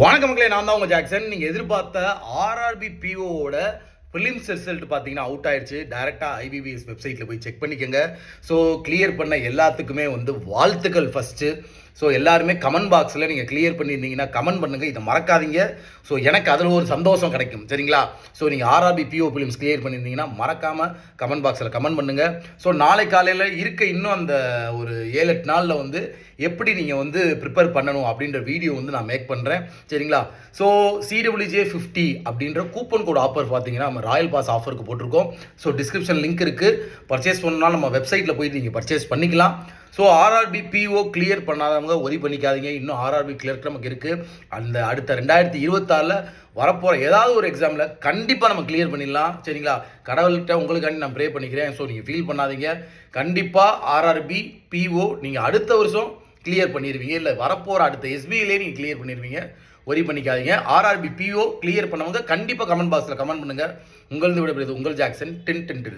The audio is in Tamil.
வணக்கம் மக்களே, நான் தான் உங்கள் ஜாக்சன். நீங்கள் எதிர்பார்த்த ஆர்ஆர்பி பிஓவோட ப்ரிலிம்ஸ் ரிசல்ட் பார்த்தீங்கன்னா அவுட் ஆயிடுச்சு. டேரெக்டாக ஐபிபிஎஸ் வெப்சைட்டில் போய் செக் பண்ணிக்கோங்க. ஸோ கிளியர் பண்ண எல்லாத்துக்குமே வாழ்த்துக்கள் ஃபஸ்ட்டு. ஸோ எல்லாருமே கமெண்ட் பாக்ஸில் நீங்கள் கிளியர் பண்ணியிருந்தீங்கன்னா கமெண்ட் பண்ணுங்கள், இதை மறக்காதீங்க. ஸோ எனக்கு அதில் ஒரு சந்தோஷம் கிடைக்கும், சரிங்களா? ஸோ நீங்கள் ஆர்ஆர்பி பிஓ ஃபிலிம்ஸ் கிளியர் பண்ணியிருந்தீங்கன்னா மறக்காமல் கமெண்ட் பாக்ஸில் கமெண்ட் பண்ணுங்கள். ஸோ நாளை காலையில் இருக்க இன்னும் அந்த ஒரு 7-8 நாளில் எப்படி நீங்கள் ப்ரிப்பேர் பண்ணணும் அப்படின்ற வீடியோ நான் மேக் பண்ணுறேன், சரிங்களா? ஸோ CWJ50 அப்படின்ற கூப்பன் கோட் ஆஃபர் பார்த்தீங்கன்னா நம்ம ராயல் பாஸ் ஆஃபருக்கு போட்டிருக்கோம். ஸோ டிஸ்கிரிப்ஷன் லிங்க் இருக்குது. பர்ச்சேஸ் பண்ணணும்னா நம்ம வெப்சைட்டில் போயிட்டு நீங்கள் பர்ச்சேஸ் பண்ணிக்கலாம். ஸோ ஆர்ஆர்பி பிஓ கிளியர் பண்ணாதவங்க ஒரி பண்ணிக்காதீங்க. இன்னும் ஆர்ஆர்பி கிளியர் நமக்கு இருக்குது. அந்த அடுத்த 2026 வரப்போகிற ஏதாவது ஒரு எக்ஸாமில் கண்டிப்பாக நம்ம கிளியர் பண்ணிடலாம், சரிங்களா? கடவுள்கிட்ட உங்களுக்காண்டி நான் ப்ரே பண்ணிக்கிறேன். ஸோ நீங்கள் ஃபீல் பண்ணாதீங்க. கண்டிப்பாக ஆர்ஆர்பி பிஓ நீங்கள் அடுத்த வருஷம் கிளியர் பண்ணிடுவீங்க. இல்லை வரப்போகிற அடுத்த எஸ்பிஐலே நீங்கள் கிளியர் பண்ணிடுவீங்க. ஒரி பண்ணிக்காதீங்க. ஆர்ஆர்பி பிஓ கிளியர் பண்ணவங்க கண்டிப்பாக கமெண்ட் பாக்ஸில் கமெண்ட் பண்ணுங்கள். உங்களது விடப்படுது உங்கள் ஜாக்சன். 10